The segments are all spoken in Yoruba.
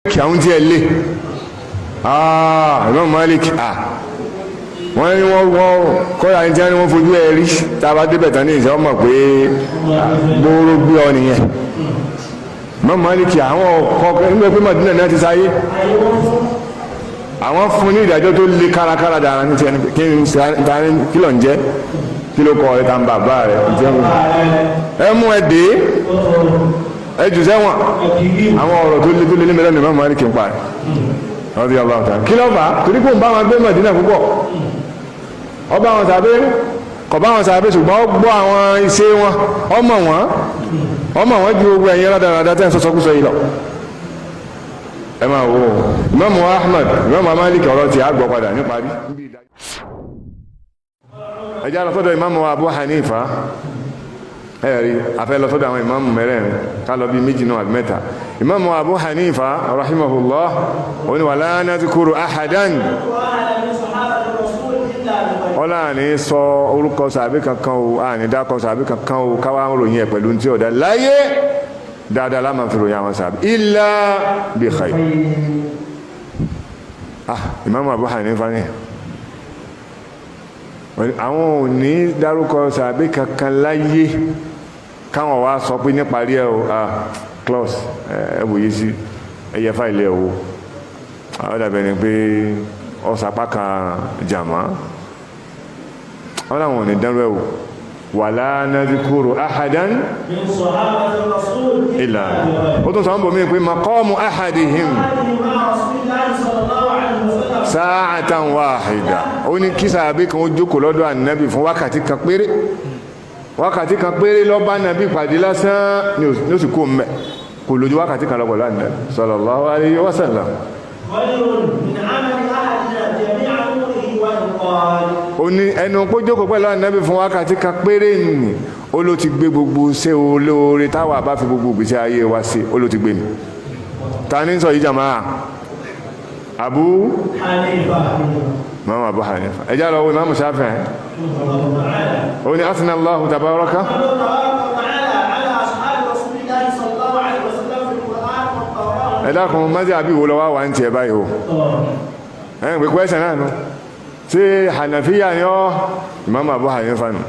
kí àwọn tí ẹ lé Imam Malik wọ́n ní wọ́n kọ́ra ní tí wọ́n fojú ẹ rí tá a bá débẹ̀ tán ní ìṣẹ́ ọmọ pé gbóró gbé ọ nìyẹn. Imam Malik àwọn ọkọ̀ nígbà pé Madina náà ti sáyé àwọn fún ní ìdájọ́ tó lé kárakára dára ní ti ẹni kí ló ń jẹ́ kí ló kọ́ ẹ̀ tá ń bàbá rẹ̀ ẹ mú ẹ dé ẹ jù sẹ́wọ̀n àwọn ọ̀rọ̀ tó lé mẹ́lẹ́ ní Imam Malik ń pa ẹ̀ ọdí ọba ọ̀tá kí ló fà á torí kò ń bá wọn gbé Madina púpọ̀ ọba wọn sàbẹ̀ kọ̀ bá wọn sàbẹ̀ ṣùgbọ́n ó gbọ́ àwọn iṣẹ́ wọn ọmọ wọn ju gbogbo ẹ̀yìn rádaràdá tẹ́ ń sọ́sọ́kúsọ yìí lọ ẹ máa wo Imam Ahmad Imam Malik ọ̀rọ̀ tí a gbọ́ padà níparí ẹjá lọ sọ́dọ̀ Imam Abu Hanifa ẹ̀rí afẹ́ lọ sọ́dọ̀ àwọn Imam mẹ́rẹ̀ẹ̀rin ká lọ bí méjì náà àbí mẹ́ta Imam Abu Hanifa rahimahullah ó ní wala nadhkuru ahadan ọlá ní sọ orúkọ sàbí kankan o àní dákọ sàbí kankan o káwá ń ròyìn ẹ̀ pẹ̀lú tí ọ̀dá láyé dáadáa láàmà fi ròyìn àwọn sàbí illa bi khair Imam Abu Hanifa ní àwọn ò ní dárúkọ sàbí kankan láyé káwọn wá sọ pé níparí ẹ̀ o close ẹwòye sí ẹyẹ fáìlì ẹ̀ o ọ̀dàbẹ̀ ni pé ọ̀sàpá kan jàmá ọ̀làwọn ò ní dánrú ẹ̀ o wala nadhkuru ahadan illa ó tún sọ ń bọ̀ mí pé maqamu ahadihim sa'atan wahida ó ní kí sàbí kan ó jókòó lọ́dọ̀ ànábì fún wákàtí kan péré lọ́bá nàbí pàdé lásán ní ó sì kó mẹ́ kò lójú wákàtí kan lọ́pọ̀ lánàá sallallahu alayhi wa sallam ó ní ẹnu kó jókòó pẹ̀lú ànábì fún wákàtí kan péré nì ó ló ti gbé gbogbo ṣe olóore táwa bá fi gbogbo ìgbésí ayé wa ṣe ó ló ti gbé mi ta ní sọ yìí jàmáà Abu Hanifa Imam Abu Hanifa ẹjá lọ wo Imam Shafi'i ó ní asna Allahu tabaraka ẹ̀dàkùn mọ́sí àbí wo lọ wá ń tiẹ̀ báyìí o ẹ̀yìn pé kwẹ́sàn náà nù tí Hanafiya ni ọ́ Imam Abu Hanifa nù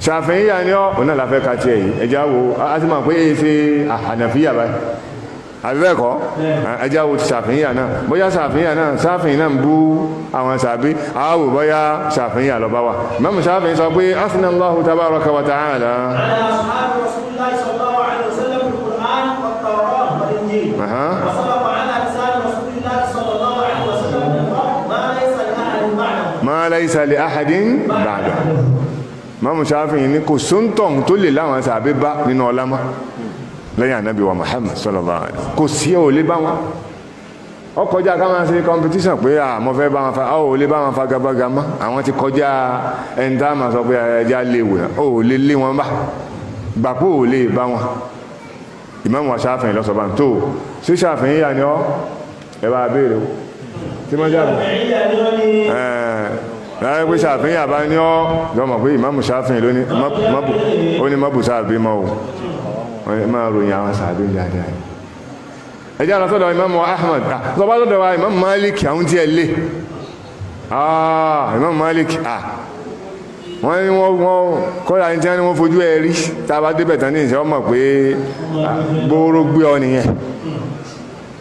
Shafi'iyya ni ọ́ ọ̀nà láfẹ́ ká tiẹ̀ yìí ẹjá wo a ti máa pé é ṣe Hanafiya báyìí àbíbẹ́ẹ̀kọ́ ẹjá wo ti Shafi'iyya náà bóyá Shafi'iyya náà Shafi'i náà ń bú àwọn sàbí àwò bóyá Shafi'iyya lọ bá wà Imam Shafi'i sọ pé asna Allahu tabaraka wa ta'ala ma laysa li ahadin ba'da Imam Shafi'i ní kò sóńtọ̀ tó lè láwọn sàbí bá nínú ọlámá lẹ́yìn ànábì wa Muhammad sallallahu alaihi wasallam kò sí ò lè bá wọn ó kọjá ká máa ṣe competition pé mo fẹ́ bá wọn fa ó lè bá wọn fa gabaga mọ́ àwọn ti kọjá ẹni tá a máa sọ pé ẹja léwu ó lè lé wọn bá gbàpò ò lè bá wọn Imam wa Shafi'i lọ́sọ̀bá tó sí Shafi'iyya ni ọ́ ẹ bá béèrè o tí wọ́n jáde láyé pé Shafi'iyya bá ní ọ́ lọ́mọ̀ pé Imam Shafi'i lóní ó ní mọ́bù sáàbí mọ́ o máa ròyìn àwọn sàbí dáadáa ẹjá lọ sọ́dọ̀ Imam Ahmad sọba lọ́dọ̀ wa Imam Malik àwọn tí ẹ lé Imam Malik wọ́n ní wọ́n kọ́ra ní tí wọ́n fojú ẹ rí tá a bá débẹ̀ tán ní ìṣẹ́ ọmọ pé gbóró gbé ọ nìyẹn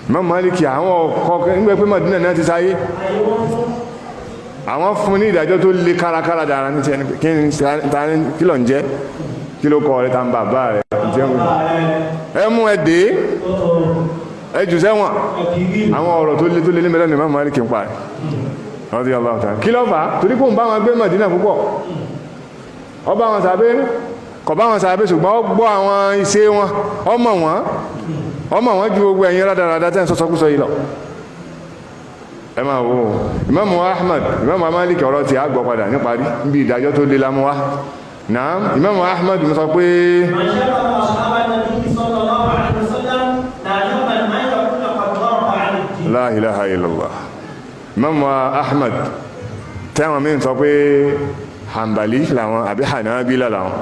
Imam Malik àwọn ọkọ̀ nígbà pé Madina náà ti sáyé àwọn fún ní ìdájọ́ tó lé kárakára dára ní ti ẹni kí ló ń jẹ́ kí ló kọ́ rẹ̀ tá ń bàbá rẹ̀ ẹ mú ẹ dé ẹ jù sẹ́wọ̀n àwọn ọ̀rọ̀ tó lé mẹ́lẹ́ ní Imam Malik ń pa ẹ̀ ọdí ọba ọ̀tá kí ló fà á torí kò ń bá wọn gbé Madina púpọ̀ ọba wọn sàbẹ́ kọ̀ bá wọn sàbẹ́ ṣùgbọ́n ó gbọ́ àwọn iṣẹ́ wọn ọmọ wọn ju gbogbo ẹ̀yìn rádaràdá tẹ́ ń sọ́sọ́kúsọ yìí lọ ẹ máa wo Imam Ahmad Imam Malik ọ̀rọ̀ tí a gbọ́ padà níparí níbi ìdájọ́ tó lé lámúwá náà Imam Ahmad sọ pé la ilaha illallah Imam Ahmad tẹ́wọ̀n mí sọ pé Hanbali làwọn àbí Hanabila làwọn